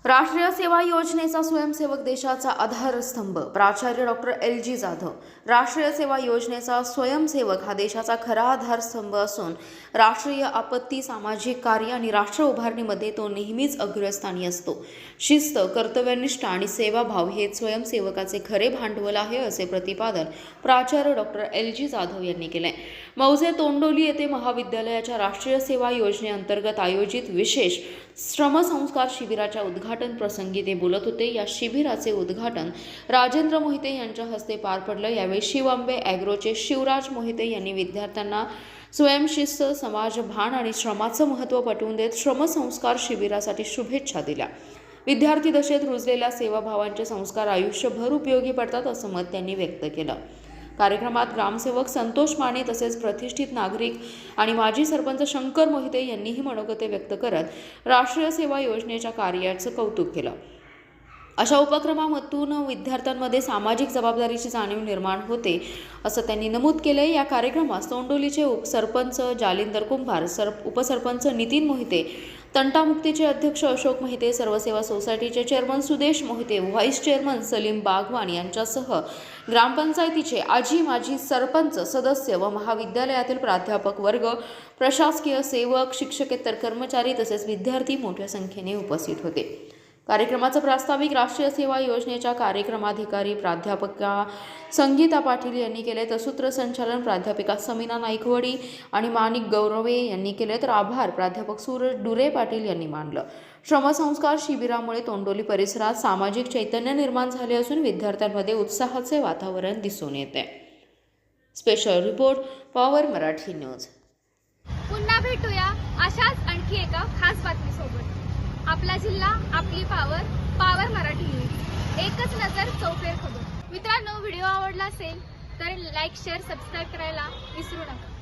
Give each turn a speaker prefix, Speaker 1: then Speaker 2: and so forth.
Speaker 1: राष्ट्रीय सेवा योजनेचा स्वयंसेवक देशाचा आधारस्तंभ प्राचार्य डॉक्टर LG जाधव। राष्ट्रीय सेवा योजनेचा स्वयंसेवक हा देशाचा खरा आधारस्तंभ असून राष्ट्रीय आपत्ती, सामाजिक कार्य आणि राष्ट्र उभारणीमध्ये तो नेहमीच अग्रस्थानी असतो। शिस्त, कर्तव्यनिष्ठ आणि सेवाभाव हे स्वयंसेवकाचे खरे भांडवल आहे, असे प्रतिपादन प्राचार्य डॉक्टर LG जाधव यांनी केले। मौजे तोंडोली येथे महाविद्यालयाच्या राष्ट्रीय सेवा योजनेअंतर्गत आयोजित विशेष श्रमसंस्कार शिबिराच्या उद्घाटन प्रसंगी ते बोलत होते। या शिबिराचे उद्घाटन राजेंद्र मोहिते यांच्या हस्ते पार पडलं। यावेळी शिवंबे ॲग्रोचे शिवराज मोहिते यांनी विद्यार्थ्यांना स्वयंशिस्त, समाजभान आणि श्रमाचं महत्त्व पटवून देत श्रमसंस्कार शिबिरासाठी शुभेच्छा दिल्या। विद्यार्थी दशेत रुजलेल्या सेवाभावांचे संस्कार आयुष्यभर उपयोगी पडतात, असं मत त्यांनी व्यक्त केलं। कार्यक्रमात ग्रामसेवक संतोष माने तसेच प्रतिष्ठित नागरिक आणि माजी सरपंच शंकर मोहिते यांनीही मनोगते व्यक्त करत राष्ट्रीय सेवा योजनेच्या कार्याचं कौतुक केलं। अशा उपक्रमातून विद्यार्थ्यांमध्ये सामाजिक जबाबदारीची जाणीव निर्माण होते, असं त्यांनी नमूद केले। या कार्यक्रमात तोंडोलीचे उपसरपंच जालिंदर कुंभार, उपसरपंच नितीन मोहिते, तंटामुक्तीचे अध्यक्ष अशोक मोहिते, सर्वसेवा सोसायटीचे chairman Sudesh Mohite, vice chairman Salim Bagwan यांच्यासह ग्रामपंचायतीचे आजी माजी सरपंच सदस्य व महाविद्यालयातील प्राध्यापक वर्ग, प्रशासकीय सेवक, शिक्षकेतर कर्मचारी तसेच विद्यार्थी मोठ्या संख्येने उपस्थित होते। कार्यक्रमाचं प्रास्ताविक राष्ट्रीय सेवा योजनेच्या कार्यक्रमाधिकारी प्राध्यापिका संगीता पाटील यांनी केले, तर सूत्रसंचालन प्राध्यापिका समीना नाईकवडी आणि माणिक गौरवे यांनी केले, तर आभार प्राध्यापक सूरज डुरे पाटील यांनी मानलं। श्रमसंस्कार शिबिरामुळे तोंडोली परिसरात सामाजिक चैतन्य निर्माण झाले असून विद्यार्थ्यांमध्ये उत्साहाचे वातावरण दिसून येते। Special report, power Marathi news.
Speaker 2: पुन्हा भेटूया अशाच आणखी एका खास बातमीसोबत। आपला जिल्हा, आपली पॉवर, पॉवर मराठी न्यूज। एकच नजर, चौफेर खबर। मित्रांनो, व्हिडिओ आवडला असेल तर लाईक, शेअर, सबस्क्राईब करायला विसरू नका।